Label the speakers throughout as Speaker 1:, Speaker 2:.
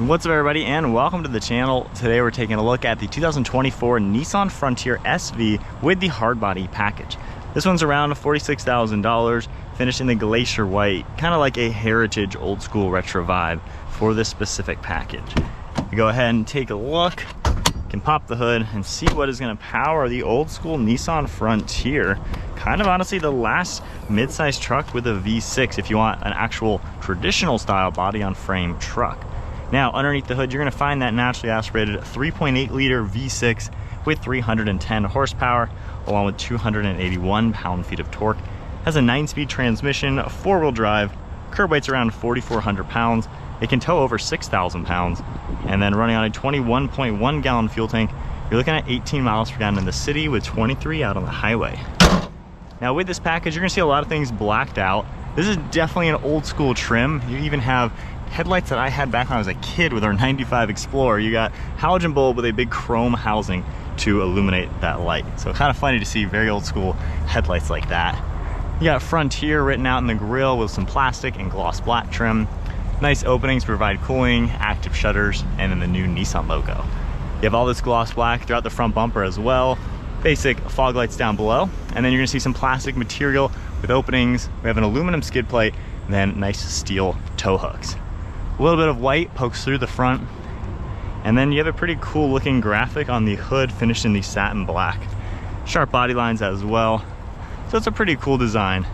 Speaker 1: What's up everybody, and welcome to the channel. Today we're taking a look at the 2024 Nissan Frontier SV with the hardbody package. This one's around $46,000, finished in the Glacier White, kind of like a heritage old school retro vibe for this specific package. You go ahead and take a look, you can pop the hood and see what is going to power the old school Nissan Frontier. Kind of honestly the last mid-sized truck with a V6 if you want an actual traditional style body on frame truck. Now, underneath the hood, you're going to find that naturally aspirated 3.8 liter V6 with 310 horsepower, along with 281 pound-feet of torque. Has a 9-speed transmission, four-wheel drive, curb weight's around 4,400 pounds. It can tow over 6,000 pounds, and then running on a 21.1 gallon fuel tank, you're looking at 18 miles per gallon in the city with 23 out on the highway. Now, with this package, you're going to see a lot of things blacked out. This is definitely an old school trim. You even have headlights that I had back when I was a kid with our 95 Explorer. You got halogen bulb with a big chrome housing to illuminate that light. So kind of funny to see very old school headlights like that. You got Frontier written out in the grille with some plastic and gloss black trim. Nice openings to provide cooling, active shutters, and then the new Nissan logo. You have all this gloss black throughout the front bumper as well. Basic fog lights down below. And then you're gonna see some plastic material with openings. We have an aluminum skid plate and then nice steel tow hooks. A little bit of white pokes through the front, and then you have a pretty cool looking graphic on the hood finished in the satin black. Sharp body lines as well, so it's a pretty cool design.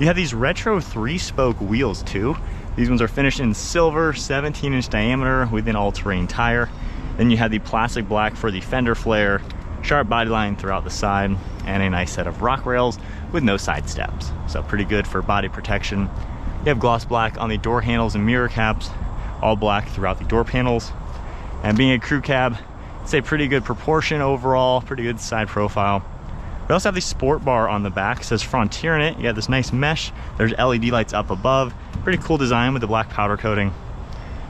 Speaker 1: You have these retro 3-spoke wheels too. These ones are finished in silver, 17-inch diameter with an all-terrain tire. Then you have the plastic black for the fender flare, sharp body line throughout the side, and a nice set of rock rails with no side steps, so pretty good for body protection. You have gloss black on the door handles and mirror caps, all black throughout the door panels. And being a crew cab, it's a pretty good proportion overall, pretty good side profile. We also have the sport bar on the back. It says Frontier in it. You got this nice mesh. There's LED lights up above. Pretty cool design with the black powder coating.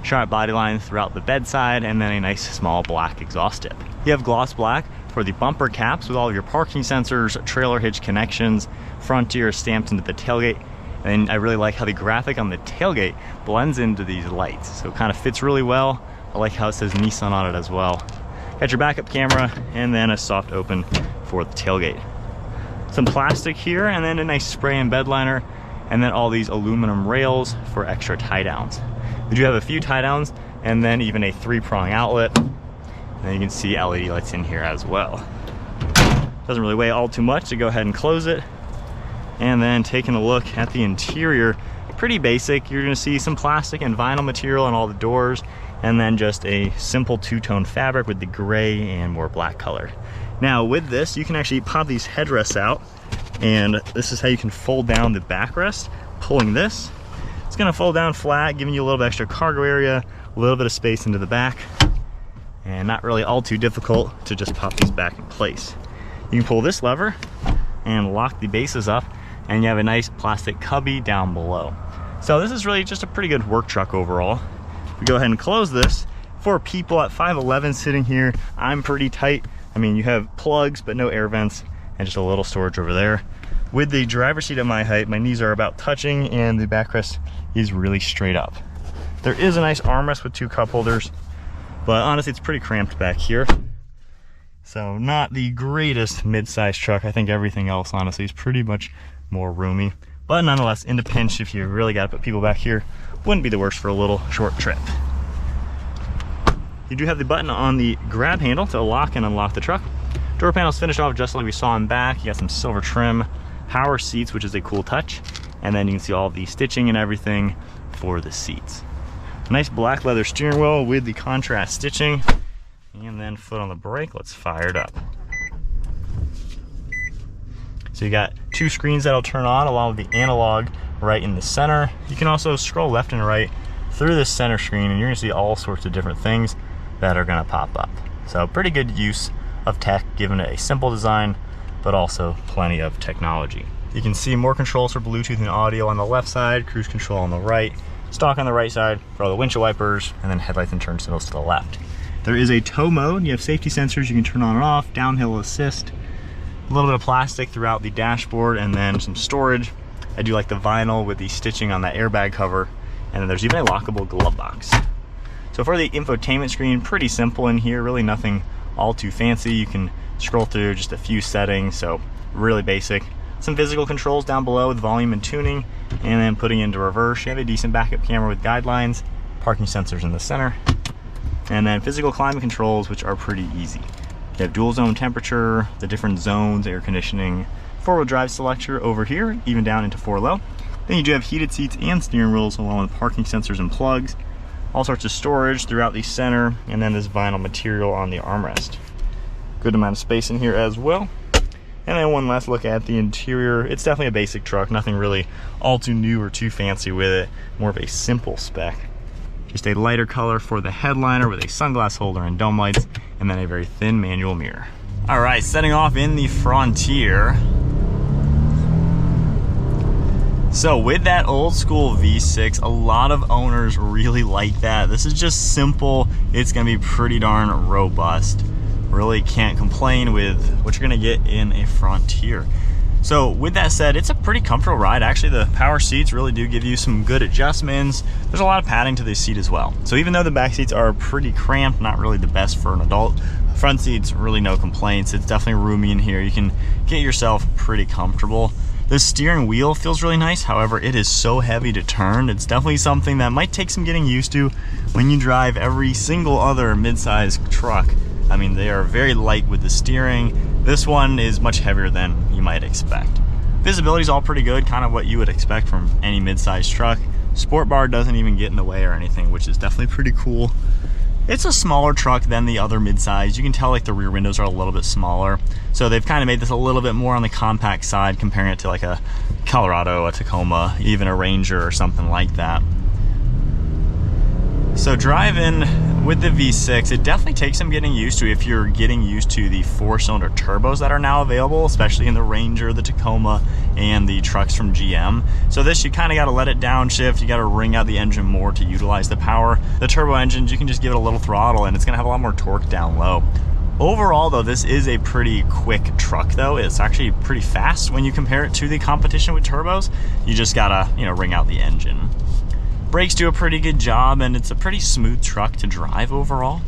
Speaker 1: Sharp body line throughout the bedside, and then a nice small black exhaust tip. You have gloss black for the bumper caps with all of your parking sensors, trailer hitch connections. Frontier stamped into the tailgate. And I really like how the graphic on the tailgate blends into these lights. So it kind of fits really well. I like how it says Nissan on it as well. Got your backup camera and then a soft open for the tailgate. Some plastic here, and then a nice spray and bed liner, and then all these aluminum rails for extra tie downs. We do have a few tie downs, and then even a 3-prong outlet. And then you can see LED lights in here as well. Doesn't really weigh all too much to go ahead and close it. And then taking a look at the interior, pretty basic. You're gonna see some plastic and vinyl material on all the doors, and then just a simple two-tone fabric with the gray and more black color. Now with this, you can actually pop these headrests out, and this is how you can fold down the backrest. Pulling this, it's gonna fold down flat, giving you a little bit extra cargo area, a little bit of space into the back, and not really all too difficult to just pop these back in place. You can pull this lever and lock the bases up, and you have a nice plastic cubby down below. So this is really just a pretty good work truck overall. If we go ahead and close this, for people at 5'11" sitting here, I'm pretty tight. I mean, you have plugs, but no air vents, and just a little storage over there. With the driver's seat at my height, my knees are about touching, and the backrest is really straight up. There is a nice armrest with 2 cup holders, but honestly, it's pretty cramped back here. So not the greatest mid-sized truck. I think everything else, honestly, is pretty much more roomy, but nonetheless, in a pinch, if you really got to put people back here, wouldn't be the worst for a little short trip. You do have the button on the grab handle to lock and unlock the truck. Door panels finished off just like we saw in back. You got some silver trim, power seats, which is a cool touch, and then you can see all the stitching and everything for the seats. Nice black leather steering wheel with the contrast stitching, and then foot on the brake. Let's fire it up. So you got 2 screens that'll turn on along with the analog right in the center. You can also scroll left and right through this center screen, and you're gonna see all sorts of different things that are gonna pop up. So pretty good use of tech, given it a simple design, but also plenty of technology. You can see more controls for Bluetooth and audio on the left side, cruise control on the right, stock on the right side for all the windshield wipers, and then headlights and turn signals to the left. There is a tow mode. You have safety sensors you can turn on and off, downhill assist, a little bit of plastic throughout the dashboard, and then some storage. I do like the vinyl with the stitching on that airbag cover, and then there's even a lockable glove box. So for the infotainment screen, pretty simple in here, really nothing all too fancy. You can scroll through just a few settings, so really basic. Some physical controls down below with volume and tuning, and then putting into reverse. You have a decent backup camera with guidelines, parking sensors in the center, and then physical climate controls, which are pretty easy. You have dual zone temperature, the different zones, air conditioning, four-wheel drive selector over here, even down into 4-low. Then you do have heated seats and steering wheels along with parking sensors and plugs. All sorts of storage throughout the center, and then this vinyl material on the armrest. Good amount of space in here as well. And then one last look at the interior. It's definitely a basic truck, nothing really all too new or too fancy with it. More of a simple spec. Just a lighter color for the headliner with a sunglass holder and dome lights, and then a very thin manual mirror. All right, setting off in the Frontier. So with that old school V6, a lot of owners really like that. This is just simple. It's gonna be pretty darn robust. Really can't complain with what you're gonna get in a Frontier. So with that said, it's a pretty comfortable ride. Actually, the power seats really do give you some good adjustments. There's a lot of padding to the seat as well. So even though the back seats are pretty cramped, not really the best for an adult, front seats, really no complaints. It's definitely roomy in here. You can get yourself pretty comfortable. The steering wheel feels really nice. However, it is so heavy to turn. It's definitely something that might take some getting used to when you drive every single other mid-sized truck. I mean, they are very light with the steering. This one is much heavier than you might expect. Visibility is all pretty good, kind of what you would expect from any mid-sized truck. Sport bar doesn't even get in the way or anything, which is definitely pretty cool. It's a smaller truck than the other mid-size. You can tell like the rear windows are a little bit smaller. So they've kind of made this a little bit more on the compact side, comparing it to like a Colorado, a Tacoma, even a Ranger or something like that. So driving with the V6, it definitely takes some getting used to if you're getting used to the 4-cylinder turbos that are now available, especially in the Ranger, the Tacoma, and the trucks from GM. So this, you kind of got to let it downshift. You got to wring out the engine more to utilize the power. The turbo engines, you can just give it a little throttle and it's going to have a lot more torque down low. Overall though, this is a pretty quick truck though. It's actually pretty fast when you compare it to the competition with turbos. You just gotta, wring out the engine. Brakes do a pretty good job, and it's a pretty smooth truck to drive overall.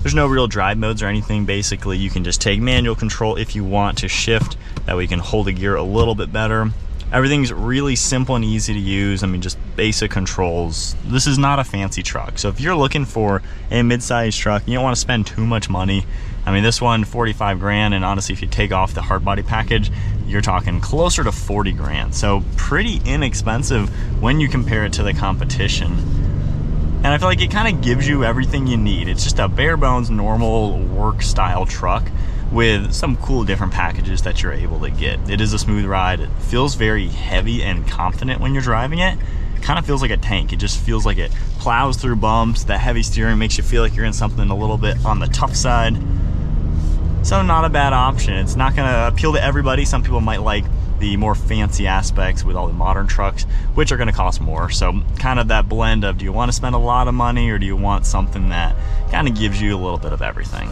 Speaker 1: There's no real drive modes or anything. Basically, you can just take manual control if you want to shift. That way you can hold the gear a little bit better. Everything's really simple and easy to use. I mean, just basic controls. This is not a fancy truck. So if you're looking for a mid-sized truck, you don't want to spend too much money. I mean, this one, 45 grand, and honestly, if you take off the hardbody package, you're talking closer to 40 grand. So pretty inexpensive when you compare it to the competition. And I feel like it kind of gives you everything you need. It's just a bare bones, normal work style truck with some cool different packages that you're able to get. It is a smooth ride. It feels very heavy and confident when you're driving it. It kind of feels like a tank. It just feels like it plows through bumps. That heavy steering makes you feel like you're in something a little bit on the tough side. So not a bad option. It's not gonna appeal to everybody. Some people might like the more fancy aspects with all the modern trucks, which are gonna cost more. So kind of that blend of, do you wanna spend a lot of money or do you want something that kind of gives you a little bit of everything?